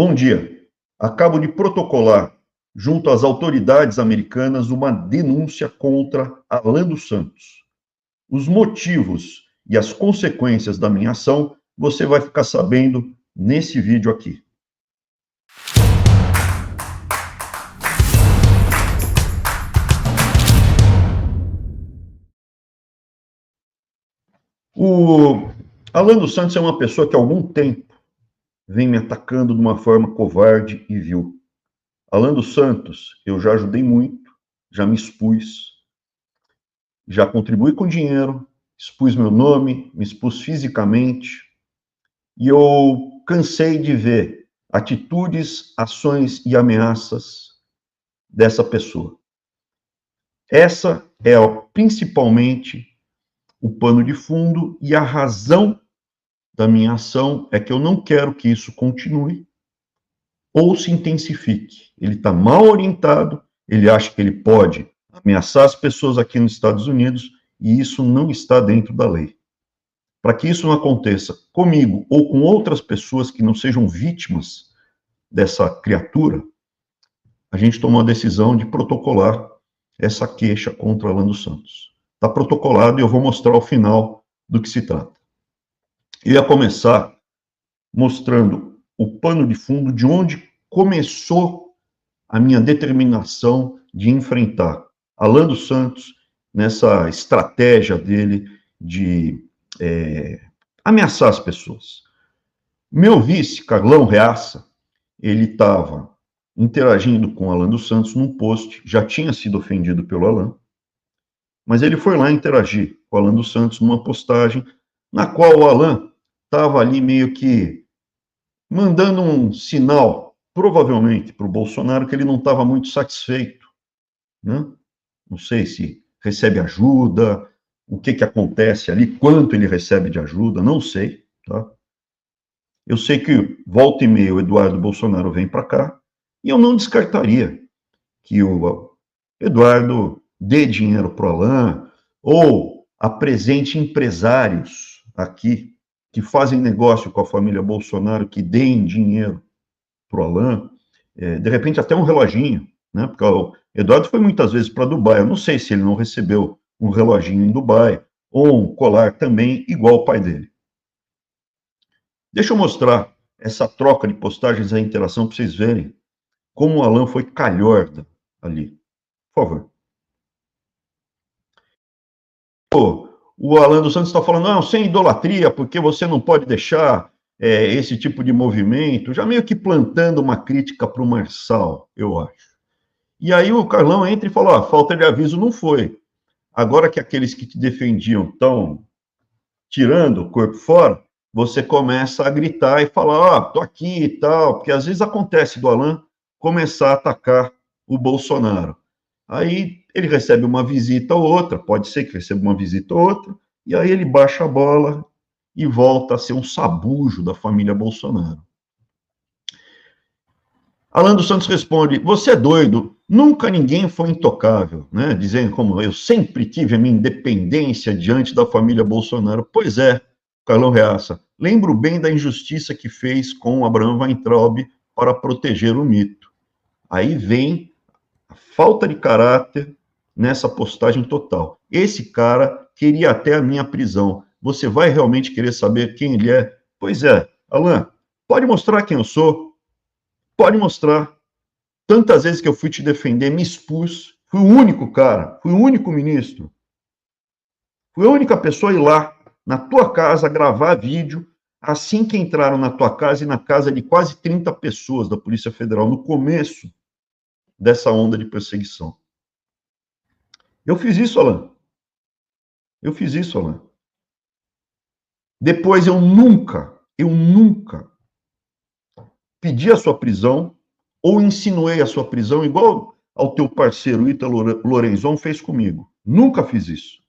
Bom dia. Acabo de protocolar, junto às autoridades americanas, uma denúncia contra Alan dos Santos. Os motivos e as consequências da minha ação você vai ficar sabendo nesse vídeo aqui. O Alan dos Santos é uma pessoa que há algum tempo vem me atacando de uma forma covarde e vil. Alan dos Santos, eu já ajudei muito, já me expus, já contribuí com dinheiro, expus meu nome, me expus fisicamente, e eu cansei de ver atitudes, ações e ameaças dessa pessoa. Essa é principalmente o pano de fundo e a razão da minha ação é que eu não quero que isso continue ou se intensifique. Ele está mal orientado, ele acha que ele pode ameaçar as pessoas aqui nos Estados Unidos e isso não está dentro da lei. Para que isso não aconteça comigo ou com outras pessoas que não sejam vítimas dessa criatura, a gente tomou a decisão de protocolar essa queixa contra Alan dos Santos. Está protocolado e eu vou mostrar ao final do que se trata. Eu ia começar mostrando o pano de fundo de onde começou a minha determinação de enfrentar Alan dos Santos nessa estratégia dele de ameaçar as pessoas. Meu vice, Carlão Reaça, ele estava interagindo com Alan dos Santos num post, já tinha sido ofendido pelo Alan, mas ele foi lá interagir com o Alan dos Santos numa postagem na qual o Alan estava ali meio que mandando um sinal, provavelmente para o Bolsonaro, que ele não estava muito satisfeito, né? Não sei se recebe ajuda, o que acontece ali, quanto ele recebe de ajuda, não sei, tá? Eu sei que volta e meia o Eduardo Bolsonaro vem para cá, e eu não descartaria que o Eduardo dê dinheiro para o Alan, ou apresente empresários aqui que fazem negócio com a família Bolsonaro, que deem dinheiro para o Alan, de repente até um reloginho, né? Porque o Eduardo foi muitas vezes para Dubai, eu não sei se ele não recebeu um reloginho em Dubai, ou um colar também igual ao pai dele. Deixa eu mostrar essa troca de postagens, a interação, para vocês verem como o Alan foi calhorda ali. Por favor. O Alan dos Santos está falando, não, sem idolatria, porque você não pode deixar esse tipo de movimento, já meio que plantando uma crítica para o Marçal, eu acho. E aí o Carlão entra e fala, falta de aviso não foi. Agora que aqueles que te defendiam estão tirando o corpo fora, você começa a gritar e falar, tô aqui e tal, porque às vezes acontece do Alan começar a atacar o Bolsonaro. Aí ele recebe uma visita ou outra, pode ser que receba uma visita ou outra, e aí ele baixa a bola e volta a ser um sabujo da família Bolsonaro. Alan dos Santos responde, você é doido, nunca ninguém foi intocável, né? Dizendo como eu sempre tive a minha independência diante da família Bolsonaro. Pois é, Carlão Reaça, lembro bem da injustiça que fez com Abraham Weintraub para proteger o mito. Aí vem a falta de caráter nessa postagem total. Esse cara queria até a minha prisão. Você vai realmente querer saber quem ele é? Pois é, Alan, pode mostrar quem eu sou? Pode mostrar. Tantas vezes que eu fui te defender, me expus, fui o único cara, fui o único ministro. Fui a única pessoa a ir lá na tua casa gravar vídeo assim que entraram na tua casa e na casa de quase 30 pessoas da Polícia Federal no começo dessa onda de perseguição. Eu fiz isso, Alan. Eu fiz isso, Alan. Depois eu nunca pedi a sua prisão ou insinuei a sua prisão, igual ao teu parceiro Ítalo Lorenzon fez comigo. Nunca fiz isso.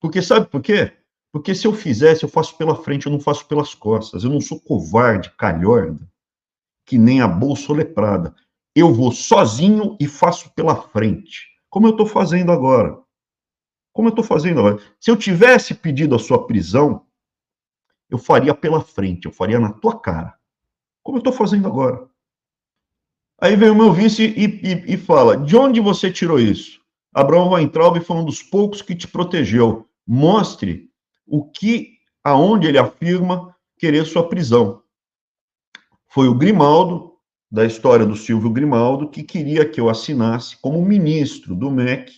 Porque sabe por quê? Porque se eu fizesse, eu faço pela frente, eu não faço pelas costas. Eu não sou covarde, calhorda, que nem a bolsa leprada. Eu vou sozinho e faço pela frente. Como eu estou fazendo agora. Como eu estou fazendo agora. Se eu tivesse pedido a sua prisão, eu faria pela frente, eu faria na tua cara. Como eu estou fazendo agora. Aí vem o meu vice e fala, de onde você tirou isso? Abraão Weintraub foi um dos poucos que te protegeu. Mostre aonde ele afirma querer sua prisão. Foi o Grimaldo, da história do Silvio Grimaldo, que queria que eu assinasse como ministro do MEC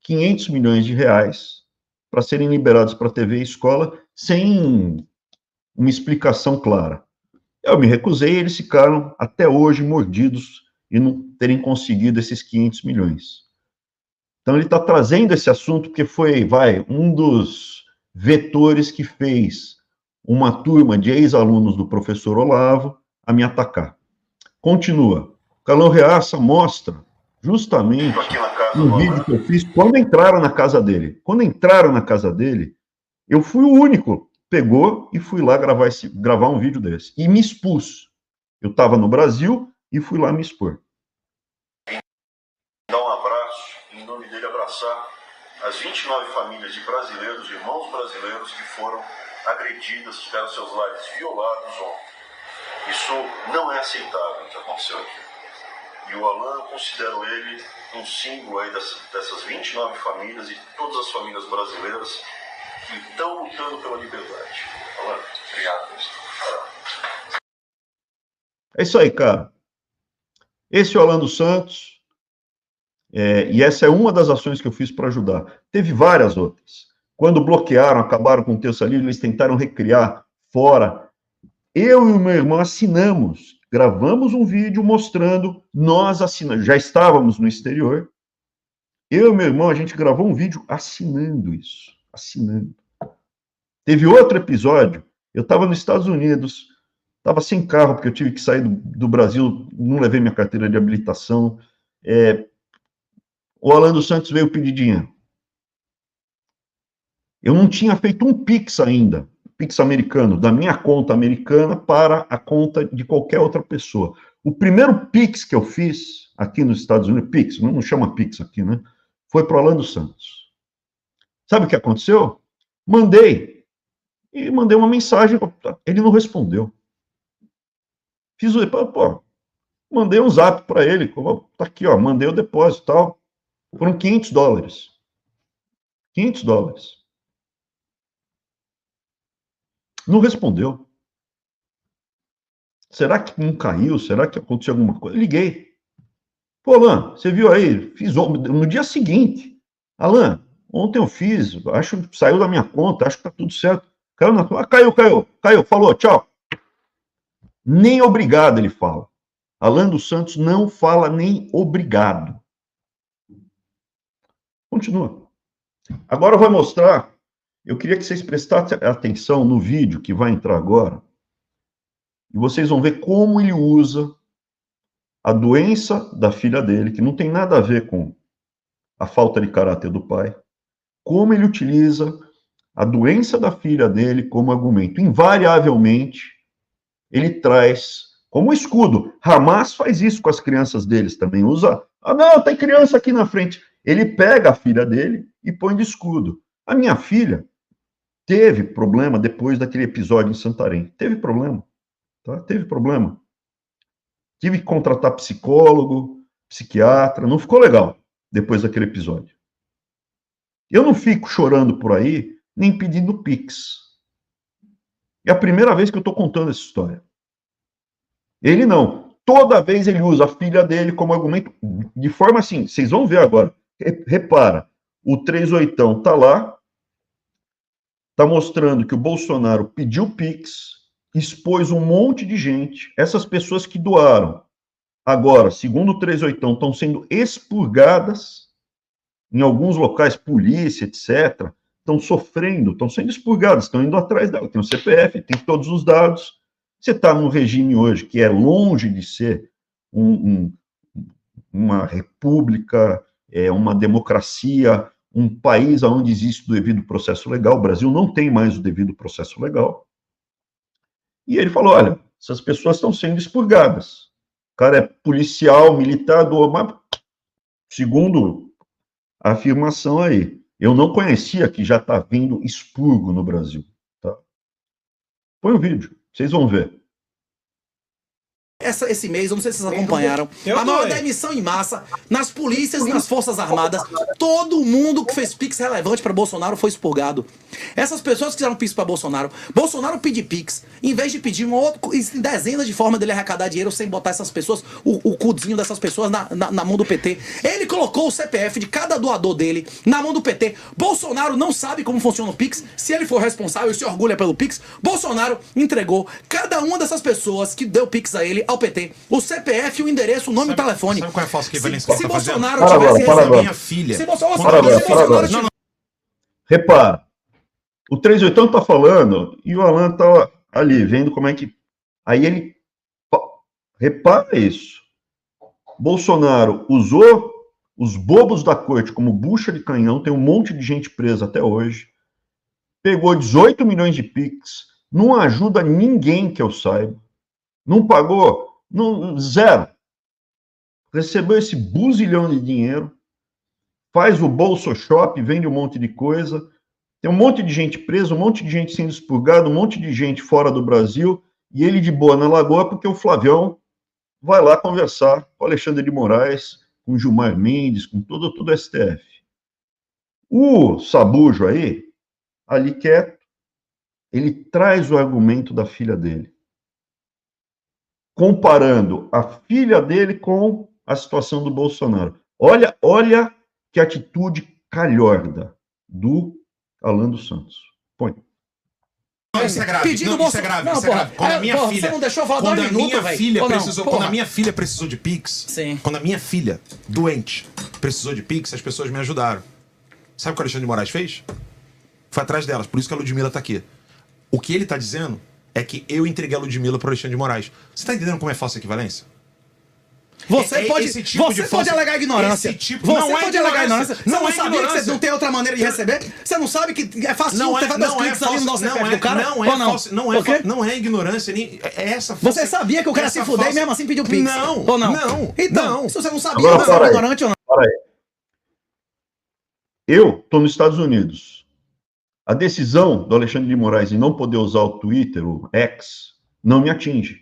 500 milhões de reais para serem liberados para TV e escola sem uma explicação clara. Eu me recusei e eles ficaram até hoje mordidos e não terem conseguido esses 500 milhões. Então ele está trazendo esse assunto porque foi, um dos vetores que fez uma turma de ex-alunos do professor Olavo a me atacar. Continua. Carlão Reaça mostra justamente um vídeo que eu fiz quando entraram na casa dele. Quando entraram na casa dele, eu fui o único pegou e fui lá gravar um vídeo desse. E me expus. Eu estava no Brasil e fui lá me expor. Dar um abraço, em nome dele abraçar as 29 famílias de brasileiros, irmãos brasileiros que foram agredidas, tiveram seus lares violados ontem. Isso não é aceitável o que aconteceu aqui. E o Alan, eu considero ele um símbolo aí dessas 29 famílias e todas as famílias brasileiras que estão lutando pela liberdade. Alan, obrigado. É isso aí, cara. Esse é o Alan dos Santos, e essa é uma das ações que eu fiz para ajudar. Teve várias outras. Quando bloquearam, acabaram com o texto ali, eles tentaram recriar fora. Eu e o meu irmão assinamos, gravamos um vídeo mostrando, nós assinamos, já estávamos no exterior. Eu e meu irmão, a gente gravou um vídeo assinando isso, assinando. Teve outro episódio, eu estava nos Estados Unidos, estava sem carro, porque eu tive que sair do Brasil, não levei minha carteira de habilitação. O Alan dos Santos veio pedir dinheiro. Eu não tinha feito um Pix ainda, Pix americano, da minha conta americana para a conta de qualquer outra pessoa. O primeiro Pix que eu fiz aqui nos Estados Unidos, Pix, não chama Pix aqui, né? Foi para o Alan dos Santos. Sabe o que aconteceu? Mandei uma mensagem, ele não respondeu. Mandei um zap para ele, tá aqui, ó, mandei o depósito e tal. Foram $500. $500. Não respondeu. Será que não caiu? Será que aconteceu alguma coisa? Eu liguei. Pô, Alan, você viu aí? Fiz no dia seguinte. Alan, ontem eu fiz, acho que saiu da minha conta, acho que tá tudo certo. Caiu na tua. Caiu, falou, tchau. Nem obrigado ele fala. Alan dos Santos não fala nem obrigado. Continua. Agora eu vou mostrar. Eu queria que vocês prestassem atenção no vídeo que vai entrar agora. E vocês vão ver como ele usa a doença da filha dele, que não tem nada a ver com a falta de caráter do pai, como ele utiliza a doença da filha dele como argumento. Invariavelmente, ele traz como escudo. Hamas faz isso com as crianças deles também. Usa, não, tem criança aqui na frente. Ele pega a filha dele e põe de escudo. A minha filha teve problema depois daquele episódio em Santarém. Teve problema. Tá? Teve problema. Tive que contratar psicólogo, psiquiatra. Não ficou legal depois daquele episódio. Eu não fico chorando por aí, nem pedindo Pix. É a primeira vez que eu estou contando essa história. Ele não. Toda vez ele usa a filha dele como argumento, de forma assim, vocês vão ver agora. Repara, o 38 está lá, está mostrando que o Bolsonaro pediu Pix, expôs um monte de gente, essas pessoas que doaram. Agora, segundo o 38, estão sendo expurgadas em alguns locais, polícia, etc., estão sofrendo, estão sendo expurgadas, estão indo atrás dela. Tem o CPF, tem todos os dados. Você está num regime hoje que é longe de ser uma república, uma democracia, um país onde existe o devido processo legal. O Brasil não tem mais o devido processo legal. E ele falou, olha, essas pessoas estão sendo expurgadas. O cara é policial, militar, mas, segundo a afirmação aí, eu não conhecia que já está vindo expurgo no Brasil. Tá? Põe o vídeo, vocês vão ver. esse mês, eu não sei se vocês acompanharam, a maior demissão em massa nas polícias e nas forças armadas. Todo mundo que fez pix relevante para Bolsonaro foi expurgado. Essas pessoas que fizeram pix para Bolsonaro pedir pix, em vez de pedir dezenas de formas dele arrecadar dinheiro sem botar essas pessoas, o cuzinho dessas pessoas na mão do PT. Ele colocou o CPF de cada doador dele na mão do PT. Bolsonaro não sabe como funciona o pix. Se ele for responsável e se orgulha pelo pix, Bolsonaro entregou cada uma dessas pessoas que deu pix a ele ao PT, o CPF, o endereço, o nome e o telefone. Sabe qual é a falsa equivalência que se você tá fazendo? Bolsonaro tivesse recebido minha filha. Se Bolsonaro tivesse... Repara, o 38 tá falando e o Alan tá ali, vendo como é que... Aí ele... Repara isso. Bolsonaro usou os bobos da corte como bucha de canhão, tem um monte de gente presa até hoje, pegou 18 milhões de pix, não ajuda ninguém que eu saiba, não pagou, zero. Recebeu esse buzilhão de dinheiro, faz o Bolso Shop, vende um monte de coisa, tem um monte de gente presa, um monte de gente sendo expurgada, um monte de gente fora do Brasil, e ele de boa na Lagoa, porque o Flavião vai lá conversar com Alexandre de Moraes, com Gilmar Mendes, com todo o STF. O Sabujo aí, ali quieto, ele traz o argumento da filha dele, comparando a filha dele com a situação do Bolsonaro. Olha que atitude calhorda do Alan dos Santos. Põe. Isso é grave. Isso é grave. Quando a minha filha, você não deixou falar quando 2 minutos, velho. Quando a minha filha precisou de Pix, sim. Quando a minha filha, doente, precisou de Pix, as pessoas me ajudaram. Sabe o que o Alexandre de Moraes fez? Foi atrás delas, por isso que a Ludmilla tá aqui. O que ele tá dizendo é que eu entreguei a Ludmilla pro Alexandre de Moraes. Você tá entendendo como é falsa equivalência? Você pode alegar ignorância. Você pode alegar ignorância. Você não sabia que você não tem outra maneira de receber? Você não sabe que é fácil ter vários cliques ali no nosso CPF do cara? Não é ignorância, nem é essa falsa. Você sabia que o cara se fuder e mesmo assim pediu Pix? Não. Ou não? Não. Então, se você não sabia, você é ignorante ou não? Para aí. Eu estou nos Estados Unidos. A decisão do Alexandre de Moraes em não poder usar o Twitter, o X, não me atinge.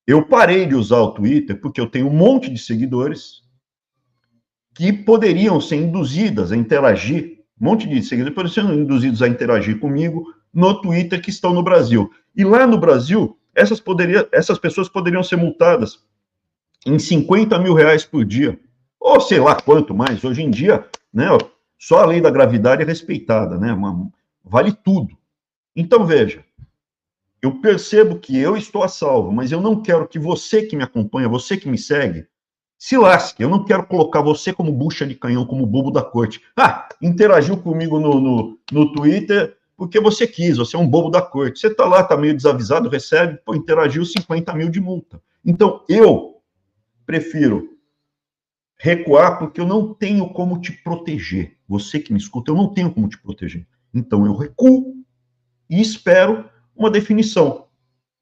Eu parei de usar o Twitter porque eu tenho um monte de seguidores que poderiam ser induzidas a interagir, um monte de seguidores poderiam ser induzidos a interagir comigo no Twitter que estão no Brasil. E lá no Brasil, essas pessoas poderiam ser multadas em 50 mil reais por dia, ou sei lá quanto mais. Hoje em dia, né, só a lei da gravidade é respeitada, né? Vale tudo. Então, veja, eu percebo que eu estou a salvo, mas eu não quero que você que me acompanha, você que me segue, se lasque. Eu não quero colocar você como bucha de canhão, como bobo da corte. Interagiu comigo no Twitter porque você quis, você é um bobo da corte. Você está lá, está meio desavisado, recebe, interagiu 50 mil de multa. Então, eu prefiro recuar porque eu não tenho como te proteger. Você que me escuta, eu não tenho como te proteger. Então, eu recuo e espero uma definição,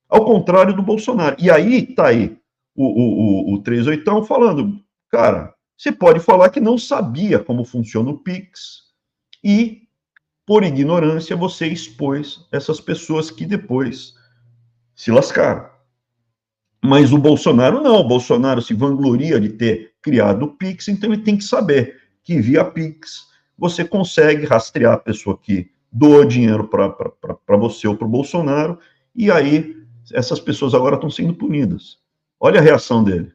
ao contrário do Bolsonaro. E aí, tá aí, o 38 falando, cara, você pode falar que não sabia como funciona o Pix e, por ignorância, você expôs essas pessoas que depois se lascaram. Mas o Bolsonaro não, o Bolsonaro se vangloria de ter criado o Pix, então ele tem que saber que via Pix você consegue rastrear a pessoa que doa dinheiro para você ou para o Bolsonaro, e aí essas pessoas agora estão sendo punidas. Olha a reação dele.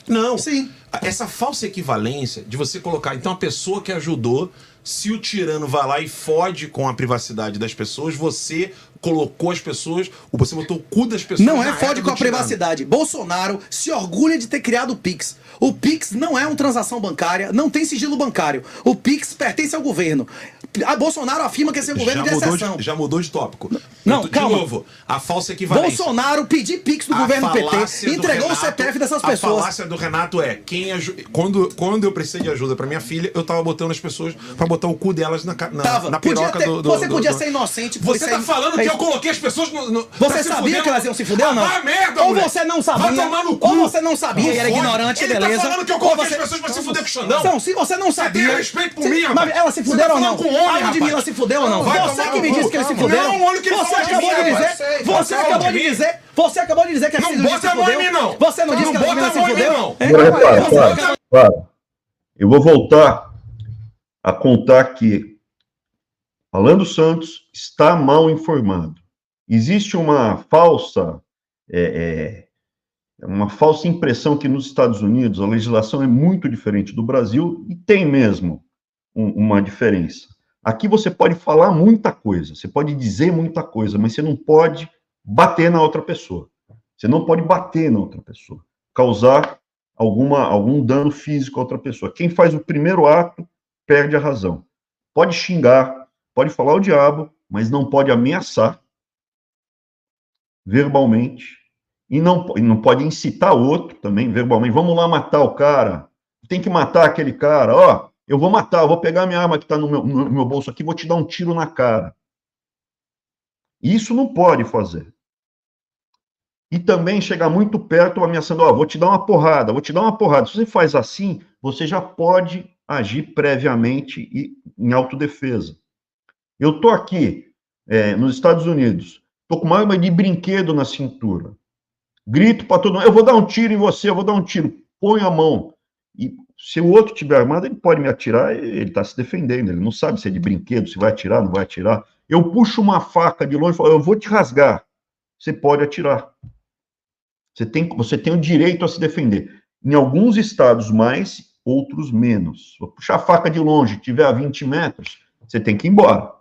Não, sim. Essa falsa equivalência de você colocar, então, a pessoa que ajudou, se o tirano vai lá e fode com a privacidade das pessoas, você colocou as pessoas, você botou o cu das pessoas. Não é fode com a privacidade. Bolsonaro se orgulha de ter criado o Pix. O Pix não é uma transação bancária, não tem sigilo bancário. O Pix pertence ao governo. A Bolsonaro afirma que esse é o governo de exceção. Já mudou de tópico. Não, de calma. novo, a falsa equivalência. Bolsonaro pediu Pix do governo PT, entregou o CPF dessas pessoas. A falácia do Renato é, quando eu precisei de ajuda pra minha filha, eu tava botando as pessoas pra botar o cu delas na piroca do... Você podia ser inocente. Você tá falando que eu coloquei as pessoas no você sabia que elas iam se fuder ou não? Merda, ou você não sabia, ou você não sabia e era ignorante, beleza. Ele tá falando que eu coloquei as pessoas pra se fuder com o Xandão. Não, se você não sabia... Você tem respeito por mim, mas elas se fuderam ou não? homem, A Ludmilla rapaz. se fudeu ou não? Vai Você tomar que me no disse cu. que ele se fudeu. Não, olha o que ele Você falou de acabou mim, de rapaz. dizer. Você acabou de dizer. Você acabou de dizer que a Não Ludmilla bota se a mão em fudeu. mim, não. Você não disse Não que a bota Ludmilla a se mão em mim, fudeu? não. Agora, para. Eu vou voltar a contar que Alan dos Santos está mal informado. Existe uma falsa impressão que nos Estados Unidos a legislação é muito diferente do Brasil e tem mesmo uma diferença. Aqui você pode falar muita coisa, você pode dizer muita coisa, mas você não pode bater na outra pessoa. Você não pode bater na outra pessoa, causar algum dano físico a outra pessoa. Quem faz o primeiro ato perde a razão. Pode xingar, pode falar o diabo, mas não pode ameaçar verbalmente e não pode incitar outro também verbalmente. Vamos lá matar o cara. Tem que matar aquele cara. Ó, eu vou matar, eu vou pegar minha arma que está no meu bolso aqui, vou te dar um tiro na cara. Isso não pode fazer. E também chegar muito perto ameaçando, ó, vou te dar uma porrada, vou te dar uma porrada. Se você faz assim, você já pode agir previamente e em autodefesa. Eu estou aqui, nos Estados Unidos, estou com uma arma de brinquedo na cintura. Grito para todo mundo, eu vou dar um tiro em você, eu vou dar um tiro. Põe a mão. E se o outro tiver armado, ele pode me atirar, ele está se defendendo, ele não sabe se é de brinquedo, se vai atirar, não vai atirar. Eu puxo uma faca de longe e falo, eu vou te rasgar. Você pode atirar. Você tem o direito a se defender. Em alguns estados mais, outros menos. Se eu puxar a faca de longe, tiver a 20 metros, você tem que ir embora.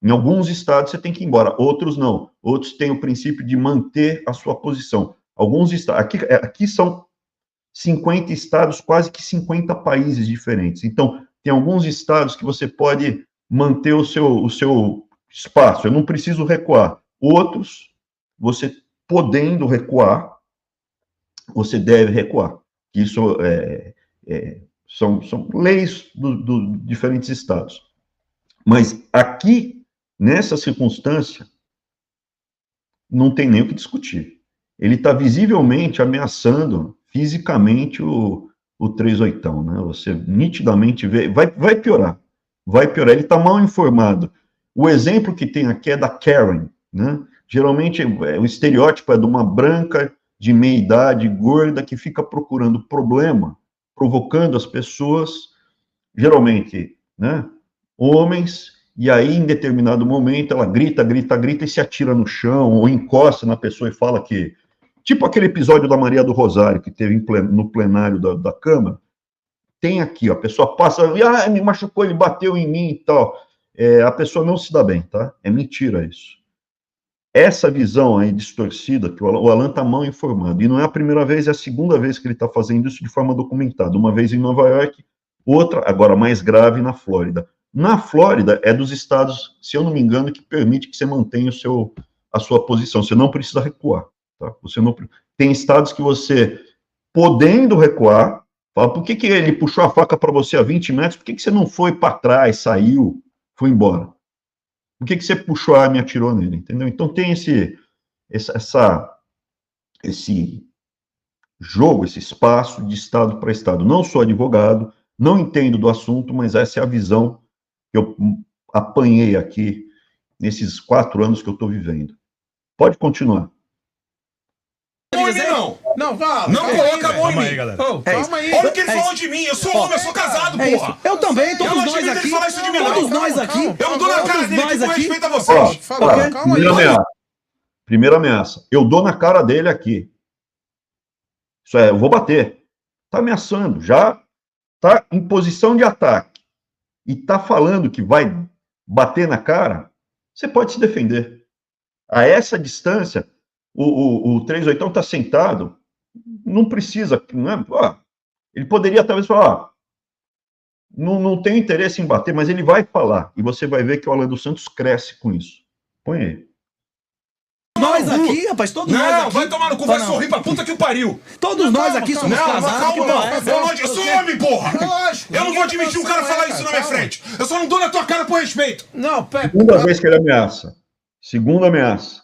Em alguns estados você tem que ir embora, outros não. Outros têm o princípio de manter a sua posição. Alguns estados, aqui são 50 estados, quase que 50 países diferentes. Então, tem alguns estados que você pode manter o seu espaço. Eu não preciso recuar. Outros, você podendo recuar, você deve recuar. Isso são leis dos diferentes estados. Mas aqui, nessa circunstância, não tem nem o que discutir. Ele está visivelmente ameaçando fisicamente o 38, né? Você nitidamente vê, vai piorar. Vai piorar, ele está mal informado. O exemplo que tem aqui é da Karen, né? Geralmente, o estereótipo é de uma branca de meia idade, gorda, que fica procurando problema, provocando as pessoas, geralmente, né, homens, e aí, em determinado momento, ela grita e se atira no chão, ou encosta na pessoa e fala que... Tipo aquele episódio da Maria do Rosário, que teve no plenário da Câmara, tem aqui, ó, a pessoa passa, me machucou, ele bateu em mim e tal. A pessoa não se dá bem, tá? É mentira isso. Essa visão aí distorcida, que o Alan está mal informado, e não é a primeira vez, é a segunda vez que ele está fazendo isso de forma documentada. Uma vez em Nova York, outra, agora mais grave, na Flórida. Na Flórida, é dos estados, se eu não me engano, que permite que você mantenha a sua posição. Você não precisa recuar. Tá? Tem estados que você, podendo recuar, fala, por que ele puxou a faca para você a 20 metros? Por que você não foi para trás, saiu, foi embora? Por que você puxou a arma e atirou nele? Entendeu? Então tem esse jogo, esse espaço de estado para estado. Não sou advogado, não entendo do assunto, mas essa é a visão que eu apanhei aqui nesses 4 anos que eu estou vivendo. Pode continuar. Não, coloca a mão em mim. Galera. Calma aí. Olha o que ele falou de mim. Eu sou homem, eu sou casado, porra. Eu também, todos Eu não nós admito ele aqui. falar isso de mim, não. Todos nós aqui. Eu não dou na cara dele, que com respeito a Ó, vocês. primeira ameaça. Eu dou na cara dele aqui. Isso eu vou bater. Tá ameaçando, já tá em posição de ataque. E tá falando que vai bater na cara, você pode se defender. A essa distância, o 38 está sentado, não precisa, ele poderia talvez falar, não tem interesse em bater, mas ele vai falar, e você vai ver que o Alan dos Santos cresce com isso. Põe aí. Nós aqui, rapaz, todos nós aqui. Não, vai tomar no cu, vai sorrir pra puta que o pariu. Todos nós aqui somos casados. Eu sou homem, porra. Eu não vou admitir um cara falar isso na minha frente. Eu só não dou na tua cara por respeito. Não, pera. Segunda vez que ele ameaça. Segunda ameaça.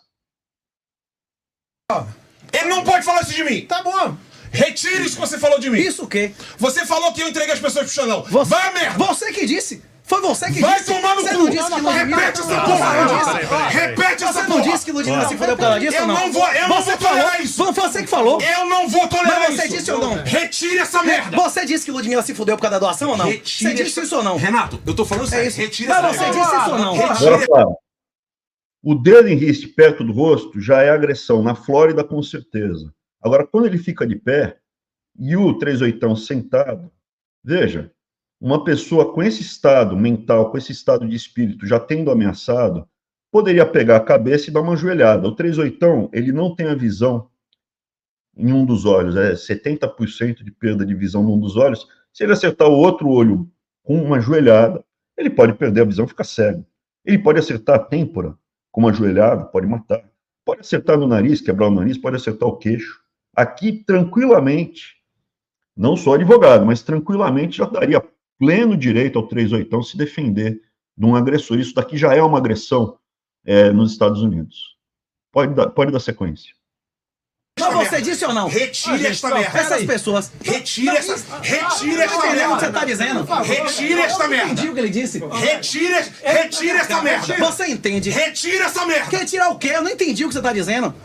Ele não pode falar isso de mim. Tá bom. Retire isso que você falou de mim. Isso o quê? Você falou que eu entreguei as pessoas pro Xandão. Você, Vai a merda. você que disse. Foi você que Vai disse. tomar no Você cu. não disse que Ludmilla... Repete essa porra. Repete essa Você porra. não disse que Ludmilla se fudeu por causa disso Eu ou não? não vou tolerar isso. Foi você que falou. Eu não vou tolerar Mas você isso. disse ou não? Retire essa merda. Você disse que Ludmilla se fudeu por causa da doação ou não? Retire Você disse isso ou não? Renato, eu tô falando sério. isso. Retire Mas essa você merda. disse isso ou não? Agora, claro, o dedo em riste perto do rosto já é agressão. Na Flórida, com certeza. Agora, quando ele fica de pé e o 38 sentado, veja, uma pessoa com esse estado mental, com esse estado de espírito, já tendo ameaçado, poderia pegar a cabeça e dar uma joelhada. O 38, ele não tem a visão em um dos olhos, 70% de perda de visão num dos olhos. Se ele acertar o outro olho com uma joelhada, ele pode perder a visão e ficar cego. Ele pode acertar a têmpora com uma joelhada, pode matar. Pode acertar no nariz, quebrar o nariz, pode acertar o queixo. Aqui, tranquilamente, não sou advogado, mas tranquilamente já daria pleno direito ao 38 se defender de um agressor. Isso daqui já é uma agressão nos Estados Unidos. Pode dar sequência. Mas você disse ou não? Retire esta merda. Essas pessoas. Retire esta Entendeu o que você merda. tá dizendo? Retire esta merda. Entendi o que ele disse. Retire esta merda. Você entende? Retire essa merda. Quer tirar o quê? Eu não entendi o que você tá dizendo.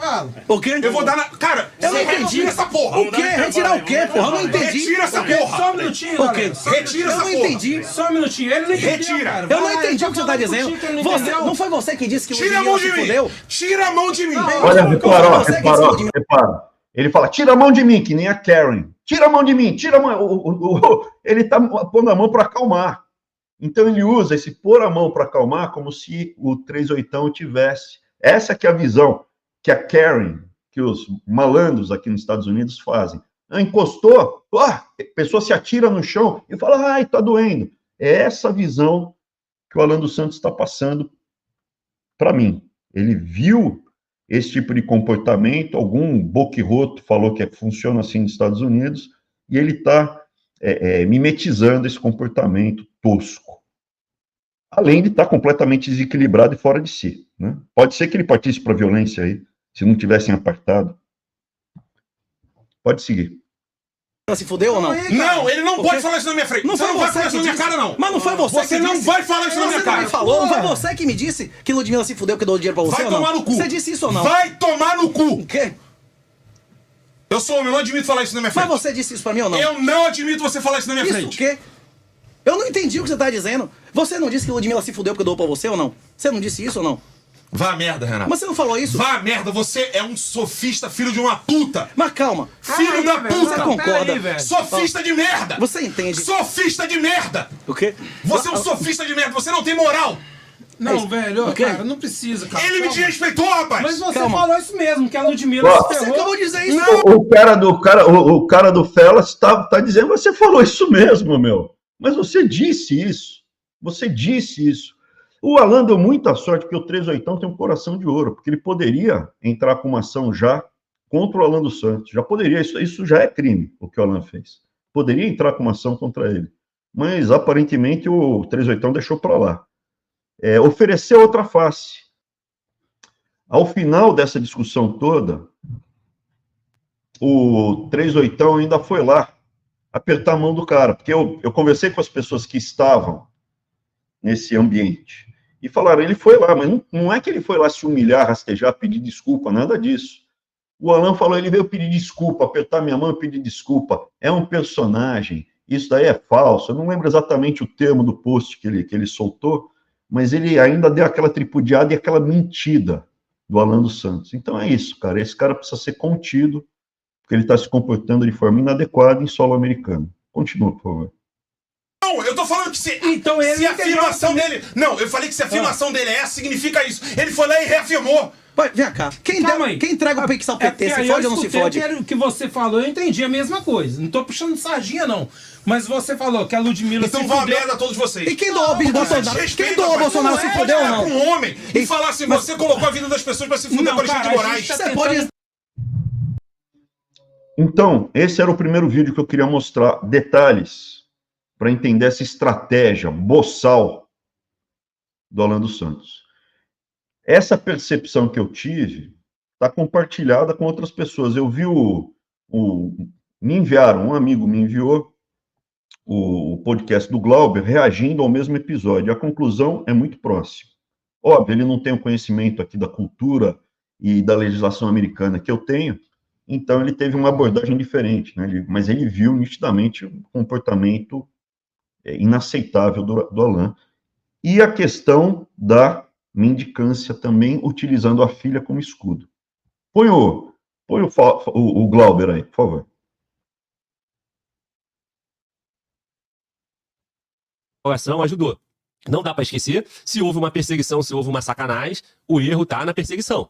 O quê? Eu vou dar na... Cara, Eu não entendi. retira essa porra. O quê? Retirar o quê, porra? Eu não entendi. Retira essa porra. Só um minutinho, O quê? Retira Eu essa não porra. entendi. Só um minutinho. Ele não entendeu, Retira. cara. Eu não Vai, entendi o tá que você tá falando dizendo. contigo que ele não Você, entendeu. não foi você que disse que o Tira a Ludmilla mão se de mim. fudeu? Tira a mão de mim. Olha, repara. Ele fala, tira a mão de mim, que nem a Karen. Tira a mão de mim, tira a mão. Ele está pondo a mão para acalmar. Então ele usa esse pôr a mão para acalmar como se o 38 tivesse. Essa que é a visão que a Karen, que os malandros aqui nos Estados Unidos fazem. Encostou, a pessoa se atira no chão e fala, ai, tá doendo. É essa visão que o Alan dos Santos está passando para mim. Ele viu esse tipo de comportamento, algum boquiroto falou que funciona assim nos Estados Unidos, e ele está mimetizando esse comportamento tosco. Além de estar completamente desequilibrado e fora de si. Né? Pode ser que ele partisse para a violência aí, se não tivessem apartado. Pode seguir. Ela se fudeu ou não? Não, ele não pode falar isso na minha frente. Não Você foi não vai você falar isso que na minha disse. cara, não. Mas não foi você Você que não disse. vai falar isso na minha Você cara. não me falou, não foi você que me disse que Ludmilla se fudeu porque deu dinheiro pra você Vai ou não? tomar no cu. Você disse isso ou não? Vai tomar no cu. O quê? Eu sou homem, eu não admito falar isso na minha frente. Mas você disse isso pra mim ou não? Eu não admito você falar isso na minha Isso frente. o quê? Eu não entendi o que você tá dizendo. Você não disse que Ludmilla se fudeu porque doou pra você ou não? Você não disse isso ou não? Vá a merda, Renato. Mas você não falou isso? Vá a merda, você é um sofista, filho de uma puta. Mas calma. Filho da velho, puta. Você concorda? velho. Sofista de merda. Você entende? Sofista de merda. O quê? Você é um sofista de merda, você não tem moral. Não, velho, O quê? cara, não precisa, cara. Ele me Calma. desrespeitou, rapaz. Mas você Calma. falou isso mesmo, que a Ludmilla Ó, se Você ferrou. acabou de dizer isso. O cara do Felas tá dizendo, você falou isso mesmo, meu. Mas você disse isso. Você disse isso. O Alan deu muita sorte, porque o 38 tem um coração de ouro, porque ele poderia entrar com uma ação já contra o Alan dos Santos. Já poderia, isso já é crime, o que o Alan fez. Poderia entrar com uma ação contra ele. Mas, aparentemente, o 38 deixou para lá. Ofereceu outra face. Ao final dessa discussão toda, o 38 ainda foi lá apertar a mão do cara, porque eu conversei com as pessoas que estavam nesse ambiente, e falaram, ele foi lá, mas não é que ele foi lá se humilhar, rastejar, pedir desculpa, nada disso. O Alan falou, ele veio pedir desculpa, apertar minha mão e pedir desculpa, é um personagem, isso daí é falso, eu não lembro exatamente o termo do post que ele soltou, mas ele ainda deu aquela tripudiada e aquela mentida do Alan dos Santos. Então é isso, cara, esse cara precisa ser contido, porque ele está se comportando de forma inadequada em solo americano. Continua, por favor. Não, eu tô falando que Então ele se a entendeu afirmação dele... Não, eu falei que se a afirmação dele é essa, significa isso. Ele foi lá e reafirmou. Vai, vem cá. Quem entrega o Pix ao PT, se fode ou não se fode? O que você falou, eu entendi a mesma coisa. Não tô puxando sardinha, não. Mas você falou que a Ludmilla Então se vá a fudeu. merda a todos vocês. E quem doou o Bolsonaro? Quem doou o Bolsonaro se fudeu ou não? Com um homem e falar assim, Mas- você colocou a vida das pessoas pra se fuder Não, com Alexandre de cara, a Moraes. gente tá Você pode... Então, esse era o primeiro vídeo que eu queria mostrar detalhes para entender essa estratégia boçal do Alan dos Santos. Essa percepção que eu tive está compartilhada com outras pessoas. Eu vi me enviaram, um amigo me enviou o podcast do Glauber reagindo ao mesmo episódio. A conclusão é muito próxima. Óbvio, ele não tem o conhecimento aqui da cultura e da legislação americana que eu tenho, então ele teve uma abordagem diferente, né? Mas ele viu nitidamente um comportamento inaceitável do Alan. E a questão da mendicância também, utilizando a filha como escudo. Põe o Glauber aí, por favor. Oração ajudou. Não dá para esquecer, se houve uma perseguição, se houve uma sacanagem, o erro tá na perseguição.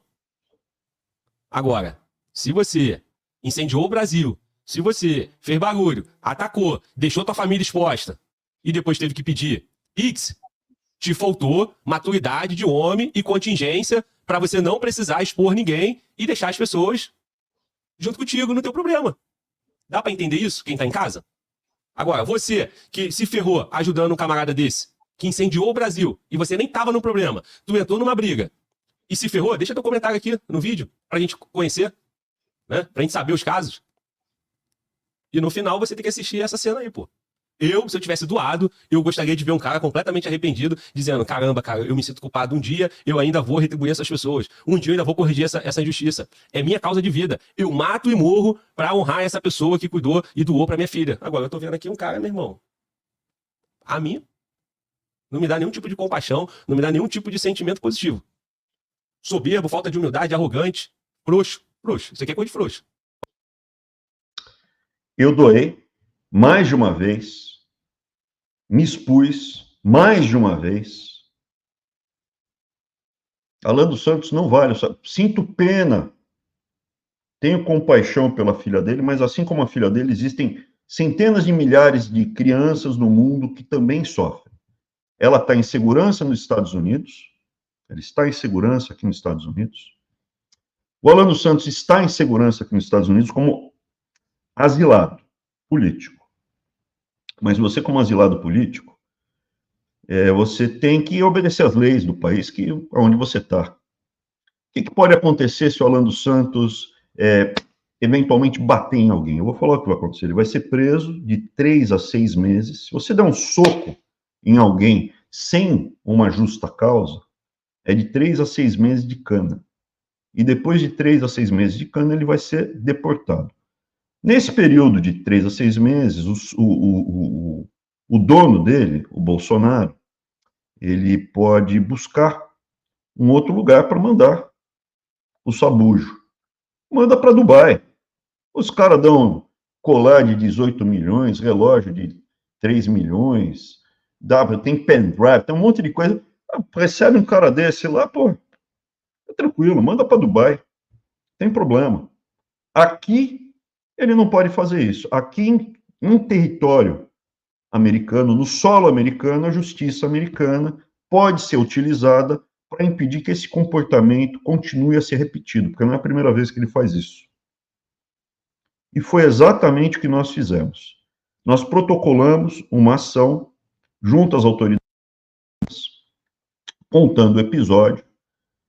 Agora, se você incendiou o Brasil, se você fez barulho, atacou, deixou tua família exposta e depois teve que pedir X, te faltou maturidade de homem e contingência para você não precisar expor ninguém e deixar as pessoas junto contigo no teu problema. Dá para entender isso, quem tá em casa? Agora, você que se ferrou ajudando um camarada desse, que incendiou o Brasil, e você nem tava no problema, tu entrou numa briga e se ferrou, deixa teu comentário aqui no vídeo, pra gente conhecer, né? Pra gente saber os casos. E no final você tem que assistir essa cena aí, pô. Se eu tivesse doado, eu gostaria de ver um cara completamente arrependido, dizendo, caramba, cara, eu me sinto culpado um dia, eu ainda vou retribuir essas pessoas. Um dia eu ainda vou corrigir essa injustiça. É minha causa de vida. Eu mato e morro pra honrar essa pessoa que cuidou e doou pra minha filha. Agora, eu tô vendo aqui um cara, meu irmão, a mim não me dá nenhum tipo de compaixão, não me dá nenhum tipo de sentimento positivo. Soberbo, falta de humildade, arrogante, frouxo. Isso aqui é coisa de frouxo. Eu doei mais de uma vez, me expus mais de uma vez. Alan dos Santos não vale, sinto pena, tenho compaixão pela filha dele, mas assim como a filha dele, existem centenas de milhares de crianças no mundo que também sofrem. Ela está em segurança nos Estados Unidos, ela está em segurança aqui nos Estados Unidos. O Alan dos Santos está em segurança aqui nos Estados Unidos como asilado político. Mas você, como asilado político, você tem que obedecer às leis do país onde você está. O que pode acontecer se o Alan dos Santos eventualmente bater em alguém? Eu vou falar o que vai acontecer. Ele vai ser preso de 3 a 6 meses. Se você der um soco em alguém sem uma justa causa, é de 3 a 6 meses de cana. E depois de 3 a 6 meses de cana, ele vai ser deportado. Nesse período de 3 a 6 meses, o dono dele, o Bolsonaro, ele pode buscar um outro lugar para mandar o sabujo. Manda para Dubai. Os caras dão colar de 18 milhões, relógio de 3 milhões, tem pendrive, tem um monte de coisa. Recebe um cara desse lá, pô, é tranquilo, manda para Dubai. Tem problema. Aqui, ele não pode fazer isso. Aqui, em território americano, no solo americano, a justiça americana pode ser utilizada para impedir que esse comportamento continue a ser repetido, porque não é a primeira vez que ele faz isso. E foi exatamente o que nós fizemos. Nós protocolamos uma ação junto às autoridades, contando o episódio,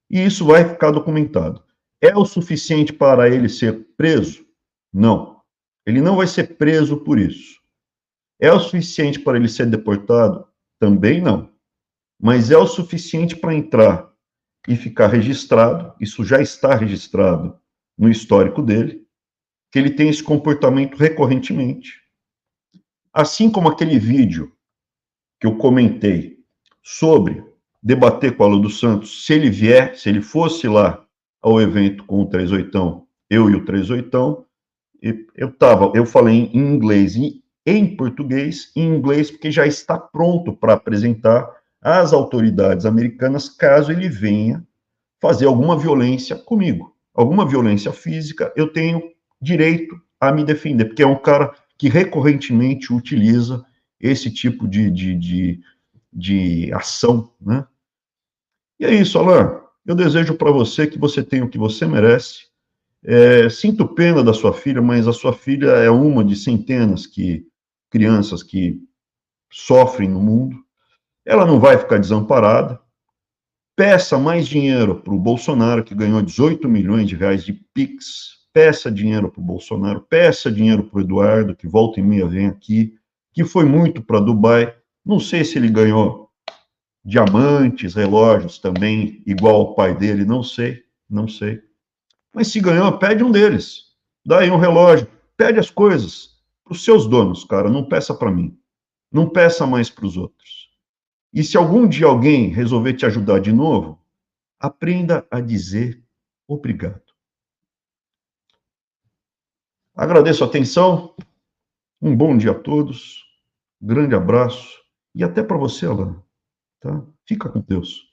e isso vai ficar documentado. É o suficiente para ele ser preso? Não. Ele não vai ser preso por isso. É o suficiente para ele ser deportado? Também não. Mas é o suficiente para entrar e ficar registrado, isso já está registrado no histórico dele, que ele tem esse comportamento recorrentemente. Assim como aquele vídeo que eu comentei sobre debater com o Alan dos Santos, se ele fosse lá ao evento com o 38ão, eu e o 38ão, eu falei em inglês e em português, em inglês, porque já está pronto para apresentar às autoridades americanas, caso ele venha fazer alguma violência comigo, alguma violência física, eu tenho direito a me defender, porque é um cara que recorrentemente utiliza esse tipo de ação, né? E é isso, Alan. Eu desejo para você que você tenha o que você merece. Sinto pena da sua filha, mas a sua filha é uma de centenas de crianças que sofrem no mundo. Ela não vai ficar desamparada. Peça mais dinheiro para o Bolsonaro, que ganhou 18 milhões de reais de Pix. Peça dinheiro para o Bolsonaro, peça dinheiro para o Eduardo, que volta e meia vem aqui, que foi muito para Dubai. Não sei se ele ganhou diamantes, relógios também, igual ao pai dele, não sei, não sei. Mas se ganhou, pede um deles. Dá aí um relógio, pede as coisas para os seus donos, cara, não peça para mim. Não peça mais para os outros. E se algum dia alguém resolver te ajudar de novo, aprenda a dizer obrigado. Agradeço a atenção, um bom dia a todos, grande abraço e até para você, Alan. Tá? Fica com Deus.